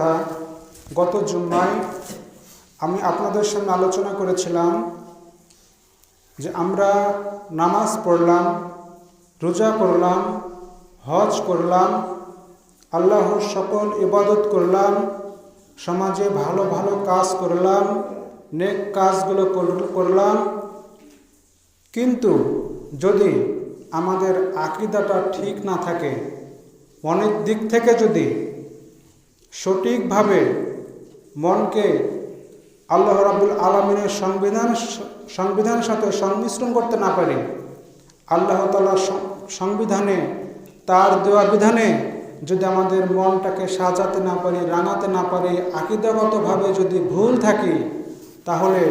কথা, গত জুম্মায় আমি আপনাদের সামনে আলোচনা করেছিলাম যে আমরা নামাজ পড়লাম, রোজা করলাম, হজ করলাম, আল্লাহর সকল ইবাদত করলাম, সমাজে ভালো ভালো কাজ করলাম, নেক কাজগুলো করলাম, কিন্তু যদি আমাদের আকীদাটা ঠিক না থাকে, মনের দিক থেকে যদি সঠিকভাবে মনকে আল্লাহ রাব্বুল আলামিনের সংবিধানের সাথে সংমিশ্রণ করতে না পারি, আল্লাহ তাআলার সংবিধানে, তার দেওয়া বিধানে যদি আমাদের মনটাকে সাজাতে না পারি, রাঙাতে না পারি, আকীদাগতভাবে যদি ভুল থাকি, তাহলে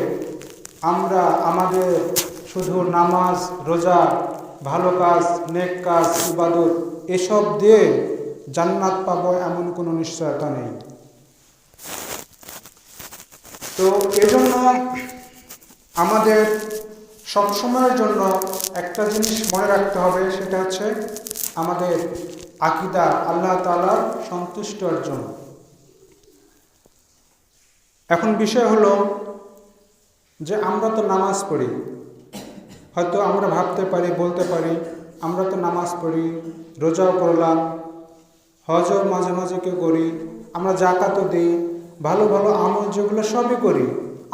আমরা আমাদের শুধু নামাজ, রোজা, ভালো কাজ, নেক কাজ, ইবাদত এসব দিয়ে জান্নাত পাবো এমন কোনো নিশ্চয়তা নেই। তো এজন্য আমাদের সবসময়ের জন্য একটা জিনিস মনে রাখতে হবে, সেটা হচ্ছে আমাদের আকীদা আল্লাহ তাআলার সন্তুষ্ট অর্জন। এখন বিষয় হলো যে আমরা তো নামাজ পড়ি, হয়তো আমরা ভাবতে পারি, বলতে পারি আমরা তো নামাজ পড়ি, রোজাও করলাম, হজও মাঝে মাঝে কেউ করি, আমরা যাকাতও দিই, ভালো ভালো আমল যেগুলো সবই করি,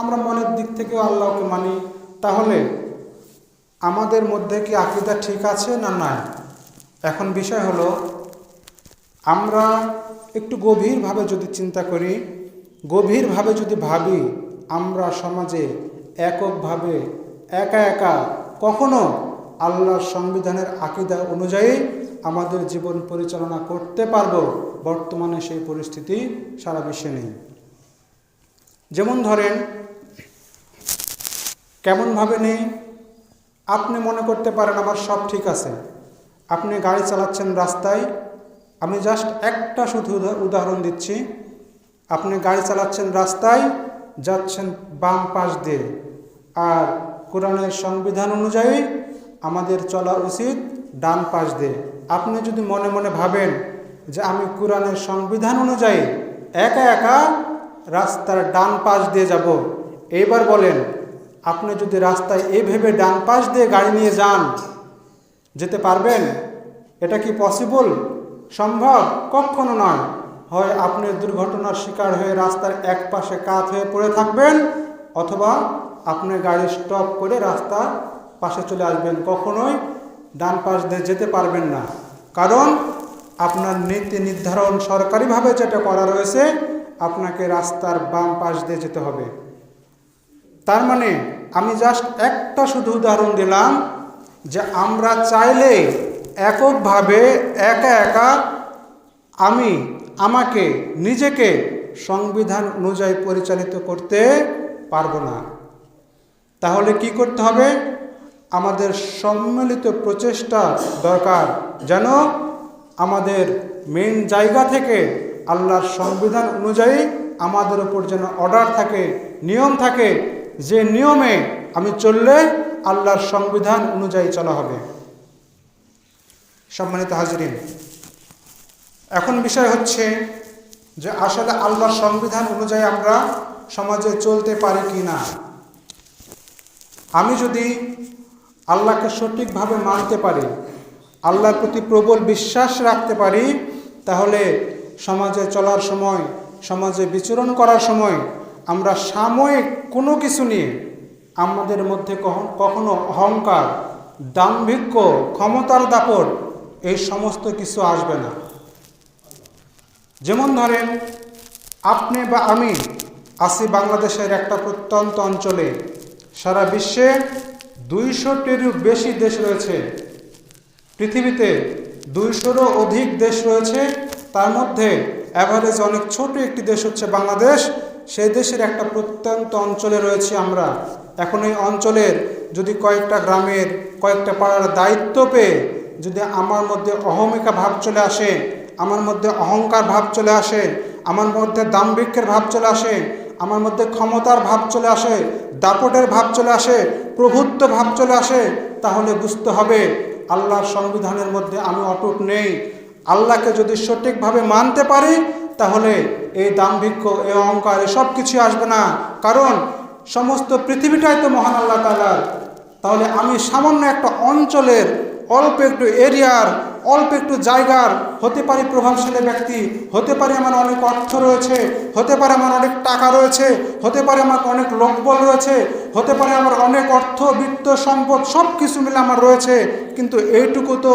আমরা মনের দিক থেকেও আল্লাহকে মানি, তাহলে আমাদের মধ্যে কি আকীদা ঠিক আছে না নাই? এখন বিষয় হলো আমরা একটু গভীরভাবে যদি চিন্তা করি, গভীরভাবে যদি ভাবি, আমরা সমাজে এককভাবে একা একা কখনো আল্লাহর সংবিধানের আকীদা অনুযায়ী আমাদের জীবন পরিচালনা করতে পারবো? বর্তমানে সেই পরিস্থিতি সারা বিশ্বে নেই। যেমন ধরেন, কেমনভাবে নেই? আপনি মনে করতে পারেন আমার সব ঠিক আছে, আপনি গাড়ি চালাচ্ছেন রাস্তায়, আমি জাস্ট একটা শুধু উদাহরণ দিচ্ছি, আপনি গাড়ি চালাচ্ছেন রাস্তায়, যাচ্ছেন বাম পাশ দিয়ে, আর কোরআনের সংবিধান অনুযায়ী আমাদের চলা উচিত ডান পাশ দিয়ে। আপনি যদি মনে মনে ভাবেন যে আমি কোরআনের সংবিধান অনুযায়ী একা একা রাস্তার ডান পাশ দিয়ে যাব, এইবার বলেন আপনি যদি রাস্তায় এই ভেবে ডান পাশ দিয়ে গাড়ি নিয়ে যান, যেতে পারবেন? এটা কি পসিবল? সম্ভব? কখনো নয়। হয় আপনি দুর্ঘটনার শিকার হয়ে রাস্তার এক পাশে কাত হয়ে পড়ে থাকবেন, অথবা আপনি গাড়ি স্টপ করে রাস্তার পাশে চলে আসবেন। কখনোই ডান পাশ দিয়ে যেতে পারবেন না, কারণ আপনার নীতি নির্ধারণ সরকারিভাবে যেটা করা রয়েছে, আপনাকে রাস্তার বাম পাশ দিয়ে যেতে হবে। তার মানে আমি জাস্ট একটা শুধু উদাহরণ দিলাম যে আমরা চাইলে এককভাবে একা একা আমাকে নিজেকে সংবিধান অনুযায়ী পরিচালিত করতে পারবো না। তাহলে কি করতে হবে? আমাদের সম্মিলিত প্রচেষ্টা দরকার, যেন আমাদের মেন জায়গা থেকে আল্লাহর সংবিধান অনুযায়ী আমাদের উপর যেন অর্ডার থাকে, নিয়ম থাকে, যে নিয়মে আমি চললে আল্লাহর সংবিধান অনুযায়ী চলা হবে। সম্মানিত হাজরিন, এখন বিষয় হচ্ছে যে আসলে আল্লাহর সংবিধান অনুযায়ী আমরা সমাজে চলতে পারি কি না। আমি যদি আল্লাহকে সঠিকভাবে মানতে পারি, আল্লাহর প্রতি প্রবল বিশ্বাস রাখতে পারি, তাহলে সমাজে চলার সময়, সমাজে বিচরণ করার সময় আমরা সাময়িক কোনো কিছু নিয়ে আমাদের মধ্যে কখনো অহংকার, দাম্ভিক্য, ক্ষমতার দাপট এই সমস্ত কিছু আসবে না। যেমন ধরেন, আপনি বা আমি আছি বাংলাদেশের একটা প্রত্যন্ত অঞ্চলে, সারা বিশ্বে 200টিরও বেশি দেশ রয়েছে, পৃথিবীতে 200রও অধিক দেশ রয়েছে, তার মধ্যে অ্যাভারেজ অনেক ছোট একটি দেশ হচ্ছে বাংলাদেশ। সেই দেশের একটা প্রত্যন্ত অঞ্চলে রয়েছে আমরা। এখন এই অঞ্চলের যদি কয়েকটা গ্রামের, কয়েকটা পাড়ার দায়িত্ব পেয়ে যদি আমার মধ্যে অহমিকা ভাব চলে আসে, আমার মধ্যে অহংকার ভাব চলে আসে, আমার মধ্যে দাম্ভিক্যের ভাব চলে আসে, আমার মধ্যে ক্ষমতার ভাব চলে আসে, দাপটের ভাব চলে আসে, প্রভুত্ব ভাব চলে আসে, তাহলে বুঝতে হবে আল্লাহর সংবিধানের মধ্যে আমি অটুট নেই। আল্লাহকে যদি সঠিকভাবে মানতে পারি, তাহলে এই দাম্ভিক্য, এই অহংকার, এই সব কিছু আসবে না। কারণ সমস্ত পৃথিবীটাই তো মহান আল্লাহ তাআলার। তাহলে আমি সামান্য একটা অঞ্চলের, অল্প একটু এরিয়ার, অল্প একটু জায়গার হতে পারি প্রভাবশালী ব্যক্তি, হতে পারে আমার অনেক অর্থ রয়েছে, হতে পারে আমার অনেক টাকা রয়েছে, হতে পারে আমার অনেক লোকবল রয়েছে, হতে পারে আমার অনেক অর্থ, বিত্ত, সম্পদ সব কিছু মিলে আমার রয়েছে, কিন্তু এইটুকু তো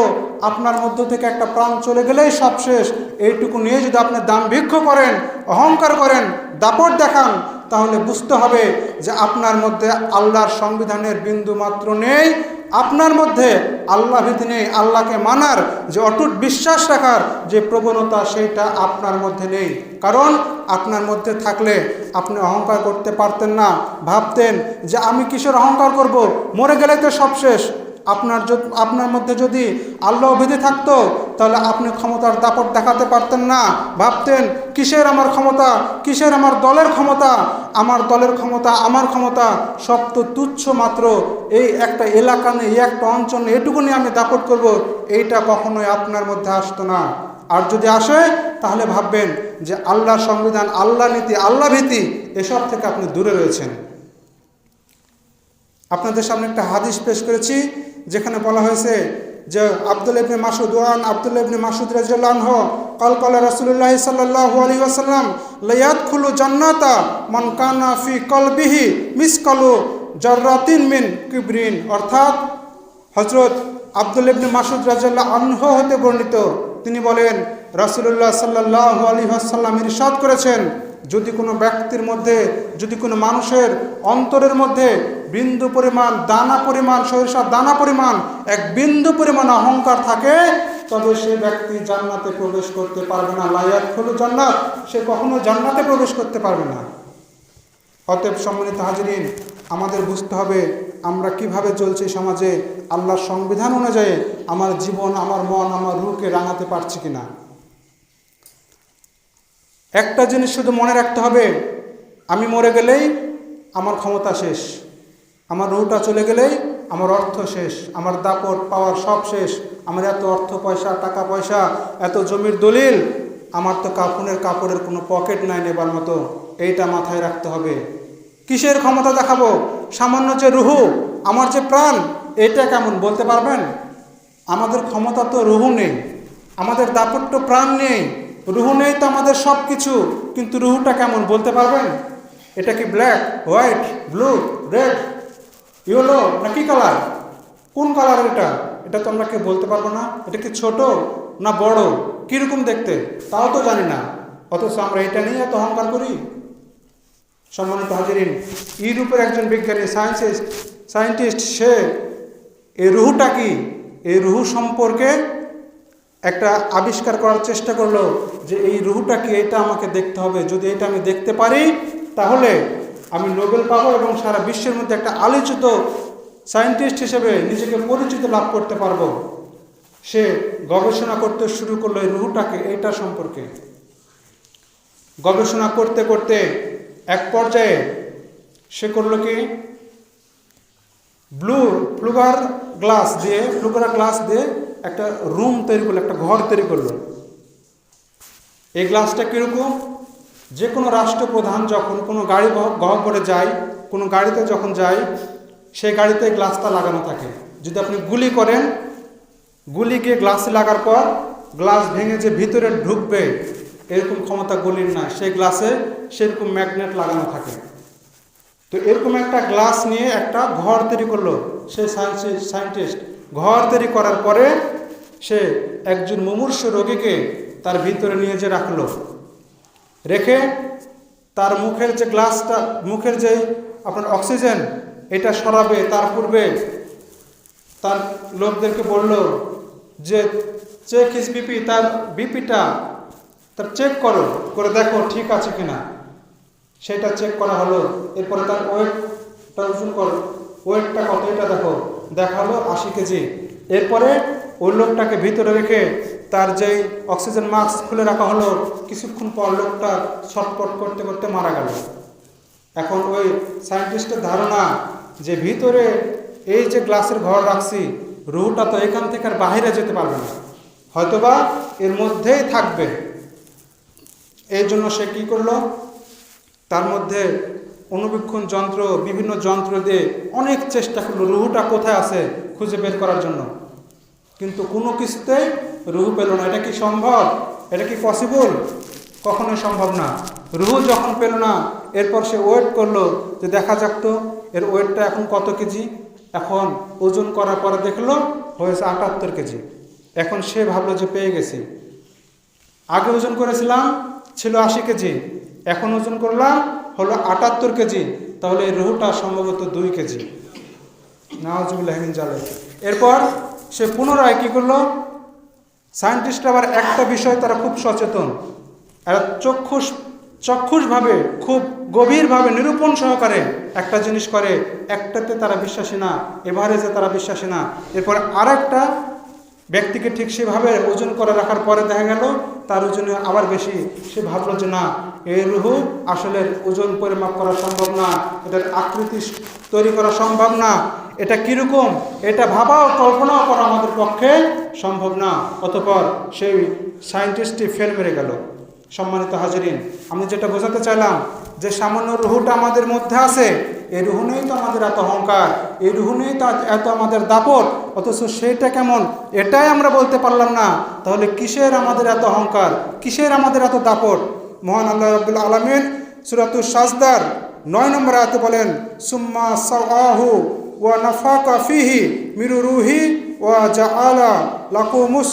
আপনার মধ্য থেকে একটা প্রাণ চলে গেলেই সব শেষ। এইটুকু নিয়ে যদি আপনি দাম্ভিক্য করেন, অহংকার করেন, দাপট দেখান, তাহলে বুঝতে হবে যে আপনার মধ্যে আল্লাহর সংবিধানের বিন্দু মাত্র নেই, আপনার মধ্যে আল্লাহ ভীতি নেই, আল্লাহকে মানার যে অটুট বিশ্বাস রাখার যে প্রবণতা, সেইটা আপনার মধ্যে নেই। কারণ আপনার মধ্যে থাকলে আপনি অহংকার করতে পারতেন না। ভাবতেন যে আমি কিসের অহংকার করব, মরে গেলে তো সব শেষ। আপনার মধ্যে যদি আল্লাহ ভীতি থাকতো, তাহলে আপনি ক্ষমতার দাপট দেখাতে পারতেন না। ভাবতেন কিসের আমার ক্ষমতা, কিসের আমার দলের ক্ষমতা, আমার দলের ক্ষমতা, আমার ক্ষমতা সব তো তুচ্ছ মাত্র, এই একটা এলাকা নেই, এই একটা অঞ্চল নেই, এটুকু নিয়ে আমি দাপট করব, এইটা কখনোই আপনার মধ্যে আসতো না। আর যদি আসে তাহলে ভাববেন যে আল্লাহর সংবিধান, আল্লাহ নীতি, আল্লাহ ভীতি এসব থেকে আপনি দূরে রয়েছেন। আপনাদের সামনে একটা হাদিস পেশ করেছি, যেখানে বলা হয়েছে যে আব্দুল্লাহ ইবনে মাসউদ, আব্দুল্লাহ ইবনে মাসউদ রাদিয়াল্লাহু আনহু قال قال রাসূলুল্লাহ সাল্লাল্লাহু আলাইহি ওয়াসাল্লাম লা ইয়াদখুলু জান্নাতা মান কানা ফি কলবিহি মিসকালু জাররাতিন মিন কিবরিন। অর্থাৎ হযরত আব্দুল্লাহ ইবনে মাসউদ রাদিয়াল্লাহু আনহু হতে বর্ণিত, তিনি বলেন রাসূলুল্লাহ সাল্লাল্লাহু আলাইহি ওয়াসাল্লাম ইরশাদ করেছেন, যদি কোনো ব্যক্তির মধ্যে, যদি কোনো মানুষের অন্তরের মধ্যে বিন্দু পরিমাণ, দানা পরিমাণ, সরিষার দানা পরিমাণ এক বিন্দু পরিমাণ অহংকার থাকে, তবে সে ব্যক্তি জান্নাতে প্রবেশ করতে পারবে না। লা ইয়াদখুলু জান্নাত, সে কখনো জান্নাতে প্রবেশ করতে পারবে না। অতএব সম্মানিত হাজিরিন, আমাদের বুঝতে হবে আমরা কিভাবে চলছি সমাজে, আল্লাহর সংবিধান অনুযায়ী আমার জীবন, আমার মন, আমার রূহকে রাঙাতে পারছি কিনা। একটা জিনিস শুধু মনে রাখতে হবে, আমি মরে গেলেই আমার ক্ষমতা শেষ, আমার রুহটা চলে গেলেই আমার অর্থ শেষ, আমার দাপট পাওয়ার সব শেষ, আমার এত অর্থ পয়সা, টাকা পয়সা, এত জমির দলিল, আমার তো কাপড়ের কোনো পকেট নাই নেবার মতো, এইটা মাথায় রাখতে হবে। কিসের ক্ষমতা দেখাবো? সামান্য যে রুহু, আমার যে প্রাণ, এটা কেমন বলতে পারবেন? আমাদের ক্ষমতা তো রুহু নেই, আমাদের দাপট তো প্রাণ নেই, রুহু নেই তো আমাদের সব কিছু, কিন্তু রুহুটা কেমন বলতে পারবেন? এটা কি black, white, blue, red, yellow নাকি কালার? কোন কালার এটা? এটা তো আমরা কেউ বলতে পারবো না। এটা কি ছোট না বড়, কীরকম দেখতে তাও তো জানি না, অথচ আমরা এটা নিয়ে এত অহংকার করি। সম্মানিত হাজিরিন, ইউরোপের একজন বিজ্ঞানী, সায়েন্টিস্ট, সে এই রুহুটা কি, এই রুহু সম্পর্কে একটা আবিষ্কার করার চেষ্টা করলো যে এই রুহুটা কি, এটা আমাকে দেখতে হবে, যদি এটা আমি দেখতে পারি তাহলে আমি নোবেল পাবো এবং সারা বিশ্বের মধ্যে একটা আলোচিত সায়েন্টিস্ট হিসেবে নিজেকে পরিচিত লাভ করতে পারবো। সে গবেষণা করতে শুরু করলো এই রুহুটাকে, এইটা সম্পর্কে গবেষণা করতে করতে এক পর্যায়ে সে করলো কি, ফ্লুগার গ্লাস দিয়ে একটা রুম তৈরি করলো, একটা ঘর তৈরি করলো। এই গ্লাসটা কীরকম? যে কোনো রাষ্ট্রপ্রধান যখন কোনো গাড়ি গহ্বরে যায়, কোনো গাড়িতে যখন যায়, সেই গাড়িতে গ্লাসটা লাগানো থাকে। যদি আপনি গুলি করেন, গুলি গিয়ে গ্লাসে লাগার পর গ্লাস ভেঙে যে ভিতরে ঢুকবে, এরকম ক্ষমতা গুলির না, সেই গ্লাসে সেরকম ম্যাগনেট লাগানো থাকে। তো এরকম একটা গ্লাস নিয়ে একটা ঘর তৈরি করলো সেই সায়েন্টিস্ট। ঘর তৈরি করার পরে সে একজন মুমূর্ষু রোগীকে তার ভিতরে নিয়ে যে রাখলো, রেখে তার মুখের যে গ্লাসটা, মুখের যে আপনার অক্সিজেন এটা সরাবে, তার পূর্বে তার লোকদেরকে বলল যে চেক হিজ বিপি, তার বিপিটা তার চেক করে দেখো ঠিক আছে কিনা। সেটা চেক করা হলো। এরপরে তার ওয়েটটা ওজন করো, ওয়েটটা কত এটা দেখো, দেখা হলো 80 কেজি। এরপরে ওই লোকটাকে ভিতরে রেখে তার যেই অক্সিজেন মাস্ক খুলে রাখা হলো, কিছুক্ষণ পর লোকটা ছটপট করতে করতে মারা গেল। এখন ওই সায়েন্টিস্টের ধারণা যে ভিতরে এই যে গ্লাসের ঘর রাখছি, রুহটা তো এখান থেকে আর বাইরে যেতে পারবে না, হয়তোবা এর মধ্যেই থাকবে। এই জন্য সে কী করলো, তার মধ্যে অনুবীক্ষণ যন্ত্র, বিভিন্ন যন্ত্র দিয়ে অনেক চেষ্টা করলো রুহুটা কোথায় আছে খুঁজে বের করার জন্য, কিন্তু কোনো কিছুতেই রুহু পেল না। এটা কি সম্ভব? এটা কি পসিবল? কখনোই সম্ভব না। রুহু যখন পেল না, এরপর সে ওয়েট করলো যে দেখা যাক তো এর ওয়েটটা এখন কত কেজি। এখন ওজন করার পরে দেখলো হয়েছে ৭৮ কেজি। এখন সে ভাবলো যে পেয়ে গেছি, আগে ওজন করেছিলাম ছিল ৮০ কেজি, এখন ওজন করলাম হলো ৭৮ কেজি, তাহলে এই রুহুটা সম্ভবত 2 কেজি। নাউজুবিল্লাহি মিন যালিক। এরপর সে পুনরায় কী করলো, সায়েন্টিস্ট আবার একটা বিষয় তারা খুব সচেতন, এরা চক্ষুষভাবে খুব গভীরভাবে নিরূপণ সহকারে একটা জিনিস করে, একটাতে তারা বিশ্বাসী না, এভারেজে তারা বিশ্বাসী না। এরপর আরেকটা ব্যক্তিকে ঠিক সেভাবে ওজন করে রাখার পরে দেখা গেল তার ওজনে আবার বেশি। সে ভাবলো যে না, এই রুহু আসলে ওজন পরিমাপ করা সম্ভব না, এটার আকৃতি তৈরি করা সম্ভব না, এটা কীরকম এটা ভাবাও কল্পনাও করা আমাদের পক্ষে সম্ভব না। অতঃপর সেই সায়েন্টিস্টটি ফেল মেরে গেল। সম্মানিত হাজিরিন, আমি যেটা বোঝাতে চাইলাম যে সামান্য রুহুটা আমাদের মধ্যে আছে, এই রুহু নেই তো আমাদের এত অহংকার, এই রুহু নেই তো এত আমাদের দাপট, অথচ সেইটা কেমন এটাই আমরা বলতে পারলাম না। তাহলে কিসের আমাদের এত অহংকার, কিসের আমাদের এত দাপট? মহান আল্লাহ রাব্বুল আলামিন সূরাতুস সাজদার 9 নম্বর আয়াতে বলেন, সুম্মা সাওয়াহু ওয়া নাফাকা ফিহি মির রুহি ওয়া জাআলা লাকুমুস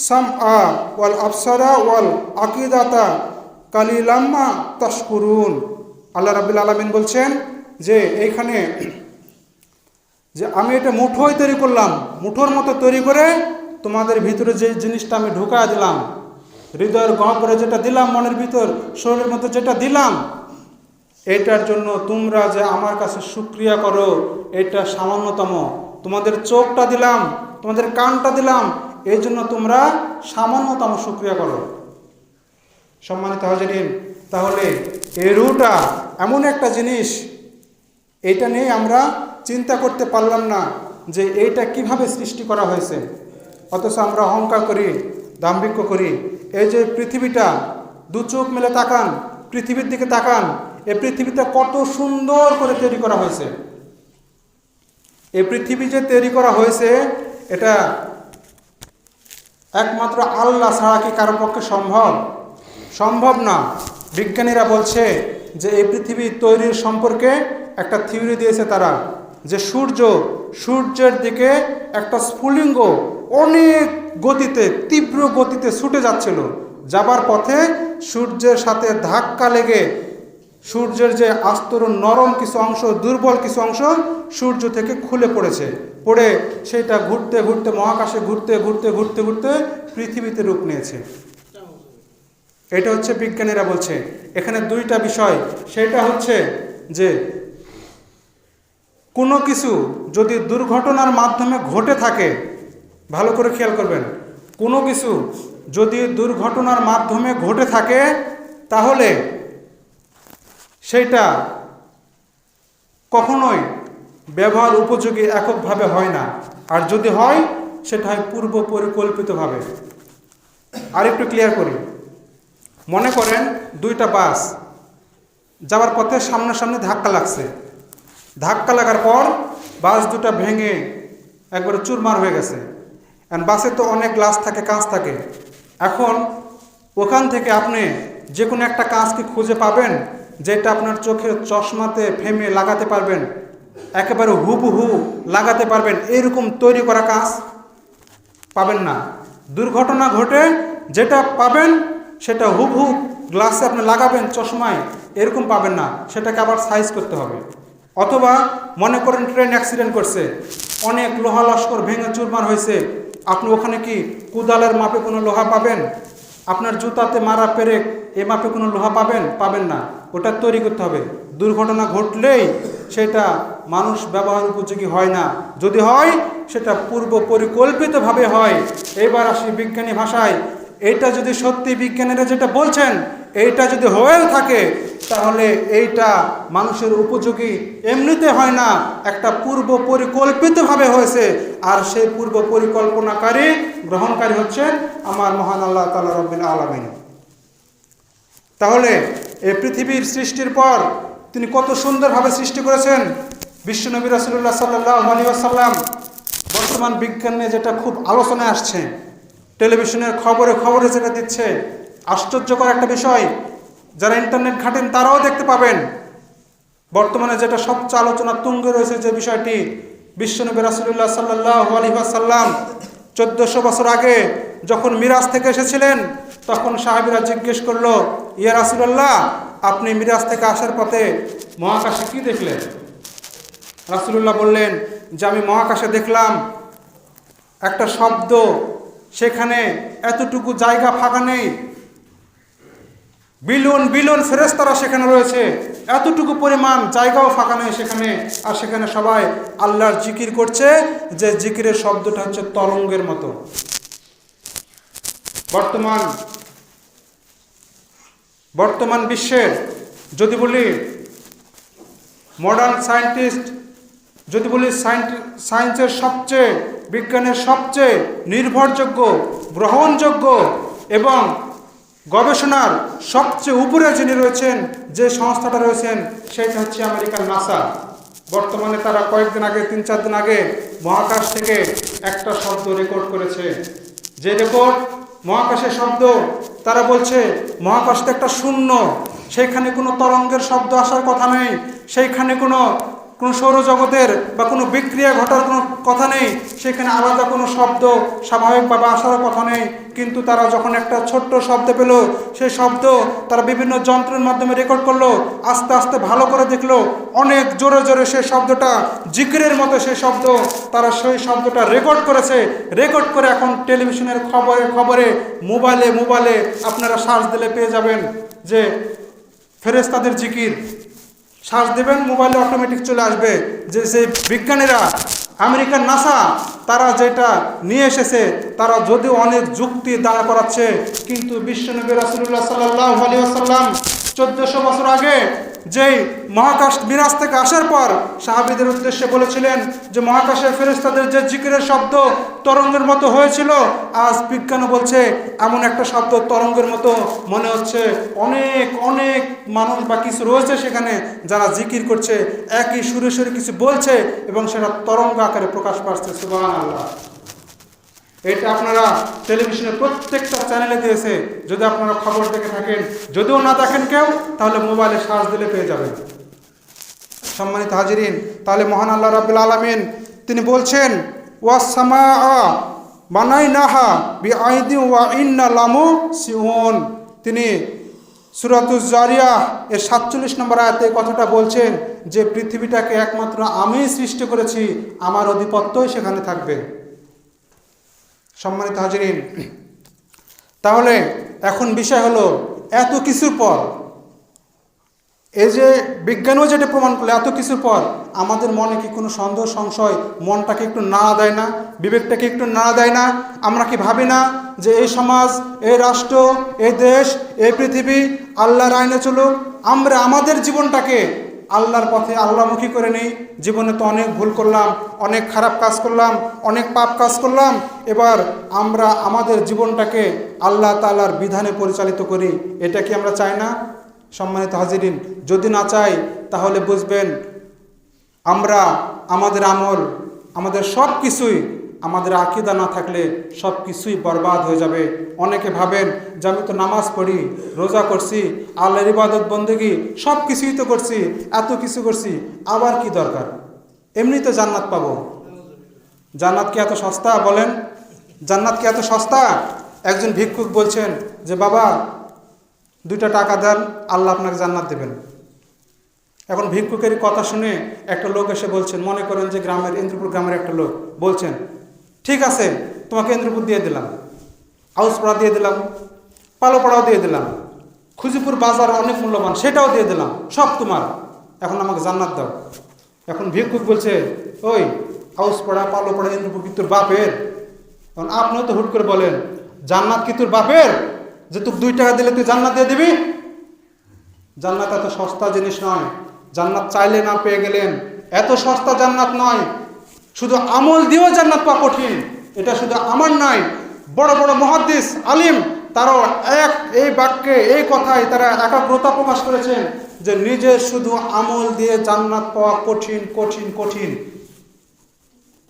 সামআ ওয়াল আবসারা ওয়াল আকিদাতা কালিলাম্মা তাশকুরুন। আল্লাহ রাব্বুল আলামিন বলছেন যে এইখানে যে আমি এটা মুঠোয় তৈরি করলাম, মুঠোর মতো তৈরি করে তোমাদের ভিতরে যে জিনিসটা আমি ঢুকায় দিলাম, হৃদয়ের গহ্বরে যেটা দিলাম, মনের ভিতর শরীরের মধ্যে যেটা দিলাম, এটার জন্য তোমরা যে আমার কাছে শুকরিয়া করো এটা সামান্যতম। তোমাদের চোখটা দিলাম, তোমাদের কানটা দিলাম, এই জন্য তোমরা সামান্যতম শুকরিয়া করো। সম্মানিত হাজিরিন, তাহলে এই রুহটা এমন একটা জিনিস, এইটা নিয়ে আমরা চিন্তা করতে পারলাম না যে এইটা কিভাবে সৃষ্টি করা হয়েছে, অথচ আমরা অহংকার করি, দাম্ভিক্য করি। এই যে পৃথিবীটা, দু চোখ মেলে তাকান, পৃথিবীর দিকে তাকান, এই পৃথিবীটা কত সুন্দর করে তৈরি করা হয়েছে। এই পৃথিবী যে তৈরি করা হয়েছে এটা একমাত্র আল্লাহ ছাড়া কি কারো পক্ষে সম্ভব? সম্ভব না। বিজ্ঞানীরা বলছে যে এই পৃথিবী তৈরির সম্পর্কে একটা থিওরি দিয়েছে তারা, যে সূর্যের দিকে একটা স্ফুলিঙ্গ অনেক গতিতে, তীব্র গতিতে ছুটে যাচ্ছিল, যাবার পথে সূর্যের সাথে ধাক্কা লেগে সূর্যের যে আস্তরণ নরম কিছু অংশ, দুর্বল কিছু অংশ সূর্য থেকে খুলে পড়েছে, পড়ে সেটা ঘুরতে ঘুরতে মহাকাশে ঘুরতে ঘুরতে ঘুরতে ঘুরতে পৃথিবীতে রূপ নিয়েছে। এটা হচ্ছে বিজ্ঞানীরা বলছে। এখানে দুইটা বিষয়, সেটা হচ্ছে যে কোনো কিছু যদি দুর্ঘটনার মাধ্যমে ঘটে থাকে, ভালো করে খেয়াল করবেন, কোনো কিছু যদি দুর্ঘটনার মাধ্যমে ঘটে থাকে তাহলে সেইটা কখনোই ব্যবহার উপযোগী এককভাবে হয় না, আর যদি হয় সেটা হয় পূর্ব পরিকল্পিতভাবে। আরেকটু ক্লিয়ার করি, মনে করেন দুইটা বাস যাওয়ার পথে সামনাসামনি ধাক্কা লাগছে, ধাক্কা লাগার পর বাস দুটা ভেঙে একবারে চুরমার হয়ে গেছে। বাসে তো অনেক গ্লাস থাকে, কাঁচ থাকে। এখন ওখান থেকে আপনি যে কোনো একটা কাঁচকে খুঁজে পাবেন যেটা আপনার চোখের চশমাতে ফ্রেমে লাগাতে পারবেন, একেবারে হুবহু লাগাতে পারবেন, এরকম তৈরি করা কাঁচ পাবেন না। দুর্ঘটনা ঘটে যেটা পাবেন সেটা হুবহু গ্লাসে আপনি লাগাবেন চশমায়, এরকম পাবেন না, সেটাকে আবার সাইজ করতে হবে। অথবা মনে করেন ট্রেন অ্যাক্সিডেন্ট করছে, অনেক লোহা লস্কর ভেঙে চুরমার হয়েছে, আপনি ওখানে কি কুদালের মাপে কোনো লোহা পাবেন? আপনার জুতাতে মারা পেরেক এ মাপে কোনো লোহা পাবেন না, ওটা তৈরি করতে হবে। দুর্ঘটনা ঘটলেই সেটা মানুষ ব্যবহার উপযোগী হয় না, যদি হয় সেটা পূর্ব পরিকল্পিতভাবে হয়। এবার আসি বিজ্ঞানী ভাষায়, এইটা যদি সত্যি বিজ্ঞানীরা যেটা বলছেন এইটা যদি হয়ে থাকে তাহলে এইটা মানুষের উপযোগী এমনিতে হয় না, একটা পূর্ব পরিকল্পিতভাবে হয়েছে, আর সেই পূর্ব পরিকল্পনাকারী গ্রহণকারী হচ্ছেন আমার মহান আল্লাহ তাআলা রব্বুল আলামিন। তাহলে এই পৃথিবীর সৃষ্টির পর তিনি কত সুন্দরভাবে সৃষ্টি করেছেন। বিশ্বনবী রাসূলুল্লাহ সাল্লাল্লাহু আলাইহি ওয়াসাল্লাম বর্তমান বিজ্ঞানে যেটা খুব আলোচনায় আসছে, টেলিভিশনের খবরে যেটা দিচ্ছে, আশ্চর্যকর একটা বিষয়, যারা ইন্টারনেট ঘাটেন তারাও দেখতে পাবেন। বর্তমানে যেটা সবচেয়ে আলোচনা তুঙ্গে রয়েছে যে বিষয়টি, বিশ্বনবী রাসূলুল্লাহ সাল্লাল্লাহু আলাইহি ওয়াসাল্লাম 1400 বছর আগে যখন মিরাজ থেকে এসেছিলেন, তখন সাহাবীরা জিজ্ঞেস করলো, ইয়া রাসূলুল্লাহ, আপনি মিরাজ থেকে আসার পথে মহাকাশে কি দেখলেন? রাসূলুল্লাহ বললেন যে আমি মহাকাশে দেখলাম একটা শব্দ, সেখানে এতটুকু জায়গা ফাঁকা নেই, বিলিয়ন বিলিয়ন ফেরেশতারা সেখানে রয়েছে, এতটুকু পরিমাণ জায়গাও ফাঁকা নেই সেখানে, আর সেখানে সবাই আল্লাহর জিকির করছে, যে জিকিরের শব্দটা হচ্ছে তরঙ্গের মতো। বর্তমান বিশ্বের যদি বলি মডার্ন সায়েন্টিস্ট, যদি বলি সায়েন্সের সবচেয়ে, বিজ্ঞানের সবচেয়ে নির্ভরযোগ্য, গ্রহণযোগ্য এবং গবেষণার সবচেয়ে উপরে যিনি রয়েছেন, যে সংস্থাটা রয়েছেন, সেটা হচ্ছে আমেরিকার নাসা। বর্তমানে তারা কয়েকদিন আগে, 3-4 দিন আগে মহাকাশ থেকে একটা শব্দ রেকর্ড করেছে, যে রেকর্ড মহাকাশের শব্দ, তারা বলছে মহাকাশে একটা শূন্য, সেইখানে কোনো তরঙ্গের শব্দ আসার কথা নেই, সেইখানে কোনো সৌরজগতের বা কোনো বিক্রিয়া ঘটার কোনো কথা নেই, সেখানে আলাদা কোনো শব্দ স্বাভাবিকভাবে আসার কথা নেই। কিন্তু তারা যখন একটা ছোট্ট শব্দ পেল, সেই শব্দ তারা বিভিন্ন যন্ত্রের মাধ্যমে রেকর্ড করলো, আস্তে আস্তে ভালো করে দেখলো, অনেক জোরে জোরে সেই শব্দটা জিকিরের মতো সেই শব্দ, তারা সেই শব্দটা রেকর্ড করেছে। রেকর্ড করে এখন টেলিভিশনের খবরে মোবাইলে আপনারা সার্চ দিলে পেয়ে যাবেন যে ফেরেশতাদের জিকির। সার্চ দেবেন, মোবাইলে অটোমেটিক চলে আসবে যে সেই বিজ্ঞানীরা, আমেরিকার নাসা, তারা যেটা নিয়ে এসেছে, তারা যদিও অনেক যুক্তি দাঁড় করাচ্ছে, কিন্তু বিশ্বনবী রাসূলুল্লাহ সাল্লাল্লাহু আলাইহি ওয়াসাল্লাম 1400 বছর আগে যেই মহাকাশ মিরাজ থেকে আসার পর সাহাবীদের উদ্দেশ্যে বলেছিলেন যে মহাকাশের ফেরেশতাদের যে জিকিরের শব্দ তরঙ্গের মতো হয়েছিল, আজ বিজ্ঞানও বলছে এমন একটা শব্দ তরঙ্গের মতো মনে হচ্ছে। অনেক অনেক মানুষ বা কিছু রয়েছে সেখানে যারা জিকির করছে, একই সুরে সুরে কিছু বলছে এবং সেটা তরঙ্গ আকারে প্রকাশ পাচ্ছে। সুবহানাল্লাহ। এটা আপনারা টেলিভিশনের প্রত্যেকটা চ্যানেলে দিয়েছে, যদি আপনারা খবর দেখে থাকেন, যদিও না দেখেন কেউ, তাহলে মোবাইলে সার্চ দিলে পেয়ে যাবেন। সম্মানিত হাজিরিন, তাহলে মহান আল্লাহ রাব্বুল আলামিন তিনি বলছেন, ওয়াস সামাআ বানাইনাহা বিআইদি ওয়া ইন্না লামুসিউন। তিনি সূরাতুজ জারিয়াহ এর 47 নম্বর আয়াতে কথাটা বলছেন যে পৃথিবীটাকে একমাত্র আমিই সৃষ্টি করেছি, আমার আধিপত্যই সেখানে থাকবে। সম্মানিত হাজিরিন, তাহলে এখন বিষয় হলো, এত কিছুর পর, এই যে বিজ্ঞানও যেটা প্রমাণ করলো, এত কিছুর পর আমাদের মনে কি কোনো সন্দেহ সংশয়, মনটাকে একটু নাড়া দেয় না, বিবেকটাকে একটু নাড়া দেয় না? আমরা কি ভাবি না যে এই সমাজ, এই রাষ্ট্র, এই দেশ, এই পৃথিবী আল্লাহর আইনে চলুক, আমরা আমাদের জীবনটাকে আল্লাহর পথে আল্লাহমুখী করে নেই? জীবনে তো অনেক ভুল করলাম, অনেক খারাপ কাজ করলাম, অনেক পাপ কাজ করলাম, এবার আমরা আমাদের জীবনটাকে আল্লাহ তাআলার বিধানে পরিচালিত করি, এটা কি আমরা চাই না? সম্মানিত হাজিরিন, যদি না চাই তাহলে বুঝবেন আমরা আমাদের আমল, আমাদের সব কিছুই, আমাদের আকীদা না থাকলে সব কিছুই বরবাদ হয়ে যাবে। অনেকে ভাবেন যে আমি তো নামাজ পড়ি, রোজা করছি, আল্লাহর ইবাদত বন্দেগী সব কিছুই তো করছি, এত কিছু করছি, আবার কি দরকার? এমনি তো জান্নাত পাবো। জান্নাত কি এত সস্তা? বলেন, জান্নাত কি এত সস্তা? একজন ভিক্ষুক বলছেন যে বাবা 2টা টাকা দেন, আল্লাহ আপনাকে জান্নাত দেবেন। এখন ভিক্ষুকের কথা শুনে একটা লোক এসে বলছেন, মনে করেন যে গ্রামের, ইন্দ্রপুর গ্রামের একটা লোক বলছেন, ঠিক আছে তোমাকে ইন্দ্রপুর দিয়ে দিলাম, আউসপাড়া দিয়ে দিলাম, পালোপাড়াও দিয়ে দিলাম, খুজিপুর বাজার অনেক মূল্যবান সেটাও দিয়ে দিলাম, সব তোমার, এখন আমাকে জান্নাত দাও। এখন ভিক্ষুক বলছে, ওই আউসপাড়া, পালোপাড়া, ইন্দ্রপুর কি তোর বাপের? এখন আপনিও তো হুট করে বলেন, জান্নাত কি তোর বাপের যে তুই 2 টাকা দিলে তুই জান্নাত দিয়ে দিবি? জান্নাত এত সস্তা জিনিস নয়। জান্নাত চাইলে না পেয়ে গেলেন, এত সস্তা জান্নাত নয়। শুধু আমল দিয়েও জান্নাত পাওয়া কঠিন। এটা শুধু আমার নয়, বড় বড় মুহাদ্দিস, আলিম, তারাও এই বাক্যে এই কথায় তারা একাগ্রতা প্রকাশ করেছেন যে নিজের শুধু আমল দিয়ে জান্নাত পাওয়া কঠিন কঠিন কঠিন।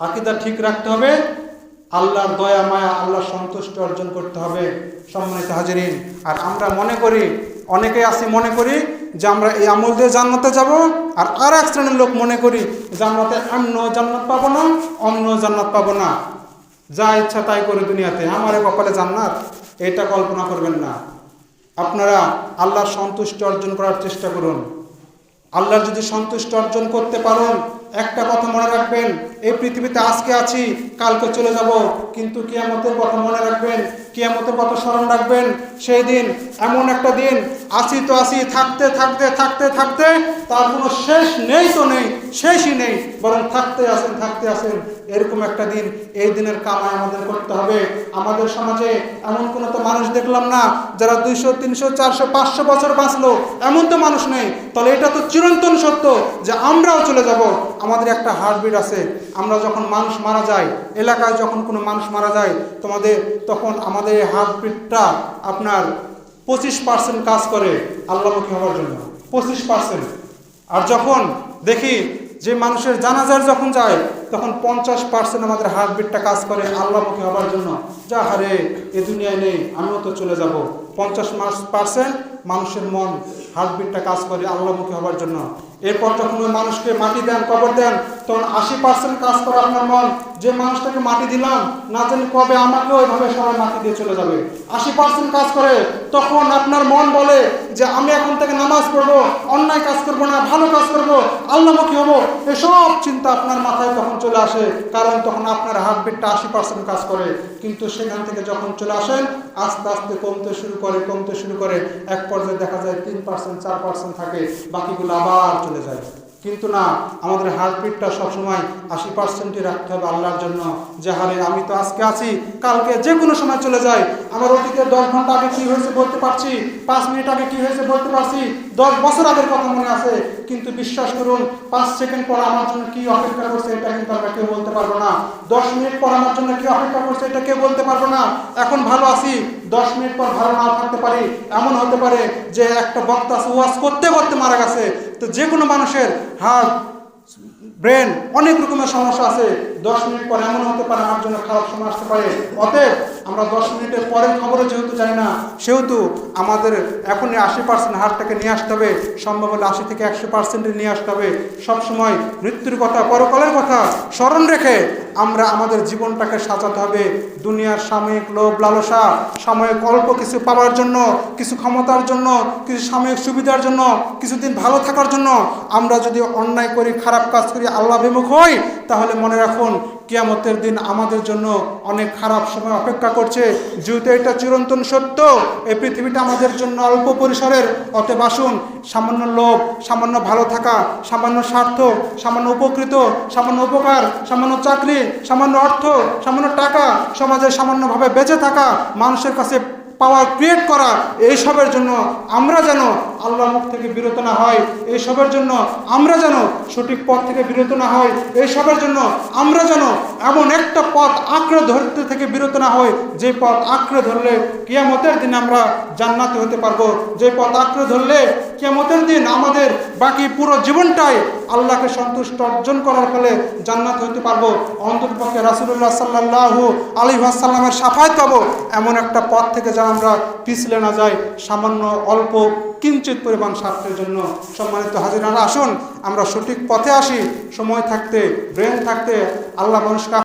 আকীদা ঠিক রাখতে হবে, আল্লাহর দয়া মায়া আল্লাহর সন্তুষ্টি অর্জন করতে হবে। সম্মানিত হাজিরিন, আর আমরা মনে করি, অনেকেই আছি মনে করি যে আমরা এই আমল দিয়ে জান্নাতে যাব, আর এক শ্রেণীর লোক মনে করি জান্নাতে এমন জান্নাত পাবো না, অন্য জান্নাত পাবো না, যা ইচ্ছা তাই করে দুনিয়াতে আমারে কপালে জান্নাত, এটা কল্পনা করবেন না। আপনারা আল্লাহর সন্তুষ্টি অর্জন করার চেষ্টা করুন। আল্লাহর যদি সন্তুষ্টি অর্জন করতে পারেন, একটা কথা মনে রাখবেন, এই পৃথিবীতে আজকে আছি, কালকে চলে যাব, কিন্তু কিয়ামতের কথা মনে রাখবেন, কিয়ামতের কথা স্মরণ রাখবেন। সেই দিন এমন একটা দিন, আসি তো আসি, থাকতে থাকতে থাকতে থাকতে তার কোনো শেষ নেই, তো নেই, শেষই নেই, বরং থাকতে আসেন এরকম একটা দিন। এই দিনের কামাই আমাদের করতে হবে। আমাদের সমাজে এমন কোনো তো মানুষ দেখলাম না যারা 200, 300, 400, 500 বছর বাঁচলো, এমন তো মানুষ নেই। তাহলে এটা তো চিরন্তন সত্য যে আমরাও চলে যাব। আমাদের একটা হার্টবিট আছে। আমরা যখন মানুষ মারা যায়, এলাকায় যখন কোনো মানুষ মারা যায়, তখন আমাদের এই হার্টবিটটা আপনার 25% কাজ করে আল্লাহমুখী হওয়ার জন্য, 25%। আর যখন দেখি যে মানুষের জানাজার যখন যায়, তখন 50% আমাদের হার্টবিটটা কাজ করে আল্লাহমুখী হওয়ার জন্য। যা হারে এ দুনিয়ায় নেই, আমিও তো চলে যাব। 50% মানুষের মন হার্টবিটটা কাজ করে আল্লাহমুখী হওয়ার জন্য। এরপর যখন ওই মানুষকে মাটি দেন, কবর দেন, তখন 80% কাজ করে আপনার মন, যে মানুষটাকে মাটি দিলাম না জানি কবে আমাকে ওইভাবে সবাই মাটি দিয়ে চলে যাবে। 80% কাজ করে। তখন আপনার মন বলে যে আমি এখন থেকে নামাজ পড়বো, অন্যায় কাজ করবো না, ভালো কাজ করবো, আল্লাহমুখী হবো। এসব চিন্তা আপনার মাথায় তখন চলে আসে, কারণ তখন আপনার হার্টবিটটা 80% কাজ করে। কিন্তু সেখান থেকে যখন চলে আসেন, আস্তে আস্তে কমতে শুরু করে এক পর্যায়ে দেখা যায় 3%, 4% থাকে, বাকিগুলো আবার চলে যায়। কিন্তু না, আমাদের হার্টবিটটা সবসময় 80%ই রাখতে হবে আল্লাহর জন্য। যে হারে আমি তো আজকে আছি, কালকে যে কোনো সময় চলে যায়। আমার অতীতে 10 ঘন্টা আগে কি হয়েছে বলতে পারছি, 5 মিনিট আগে কি হয়েছে বলতে পারছি, 10 বছর আগের কথা মনে আছে। কিন্তু বিশ্বাস করুন, 5 সেকেন্ড পর আমার জন্য কি অপেক্ষা করছে এটা কিন্তু আমরা কেউ বলতে পারবো না। 10 মিনিট পর আমার জন্য কি অপেক্ষা করছে এটা কেউ বলতে পারবো না। এখন ভালো আছি, 10 মিনিট পর ভালো নাও থাকতে পারি। এমন হতে পারে যে একটা বক্তা ওয়াজ করতে করতে মারা গেছে। তো যে কোনো মানুষের হার্ট, ব্রেন, অনেক রকমের সমস্যা আছে। 10 মিনিট পর এমন হতে পারে আমার জন্য খারাপ সময় আসতে পারে। অতএব আমরা 10 মিনিটের পরের খবরে যেহেতু জানি না, সেহেতু আমাদের এখনই 80% হার্টটাকে নিয়ে আসতে হবে। সম্ভব হলে 80 থেকে 100% নিয়ে আসতে হবে। সবসময় মৃত্যুর কথা, পরকালের কথা স্মরণ রেখে আমরা আমাদের জীবনটাকে সাজাতে হবে। দুনিয়ার সাময়িক লোভ লালসা, সাময়িক অল্প কিছু পাওয়ার জন্য, কিছু ক্ষমতার জন্য, কিছু সাময়িক সুবিধার জন্য, কিছুদিন ভালো থাকার জন্য আমরা যদি অন্যায় করি, খারাপ কাজ করি, আল্লাহ বিমুখ হই, তাহলে মনে রাখুন কিয়ামতের দিন আমাদের জন্য অনেক খারাপ সময় অপেক্ষা করছে। যেহেতু এটা চিরন্তন সত্য, এই পৃথিবীটা আমাদের জন্য অল্প পরিসরের। অতএব আসুন, সামান্য লোভ, সামান্য ভালো থাকা, সামান্য স্বার্থ, সামান্য উপকৃত, সামান্য উপকার, সামান্য চাকরি, সামান্য অর্থ, সামান্য টাকা, সমাজে সামান্যভাবে বেঁচে থাকা, মানুষের কাছে পাওয়ার ক্রিয়েট করা, এইসবের জন্য আমরা যেন আল্লাহর মুখ থেকে বিরত না হয়, এইসবের জন্য আমরা যেন সঠিক পথ থেকে বিরত না হয়, এইসবের জন্য আমরা যেন এমন একটা পথ আঁকড়ে ধরতে থেকে বিরত না হয়, যে পথ আঁকড়ে ধরলে কিয়ামতের দিন আমরা জান্নাতে হতে পারবো, যে পথ আঁকড়ে ধরলে কিয়ামতের দিন আমাদের বাকি পুরো জীবনটাই আল্লাহকে সন্তুষ্ট অর্জন করার ফলে জান্নাত হতে পারবো। অন্ততপক্ষে রাসূলুল্লাহ সাল্লাল্লাহু আলাইহি ওয়াসাল্লামের শাফায়াত পাবো। এমন একটা পথ থেকে যা আমরা পিছলে না যাই সামান্য অল্প কিঞ্চিত পরিমাণ স্বার্থের জন্য। সম্মানিত হাজিরানা, আসুন আমরা সঠিক পথে আসি। সময় থাকতে, ব্রেন থাকতে আল্লাহ মানুষকে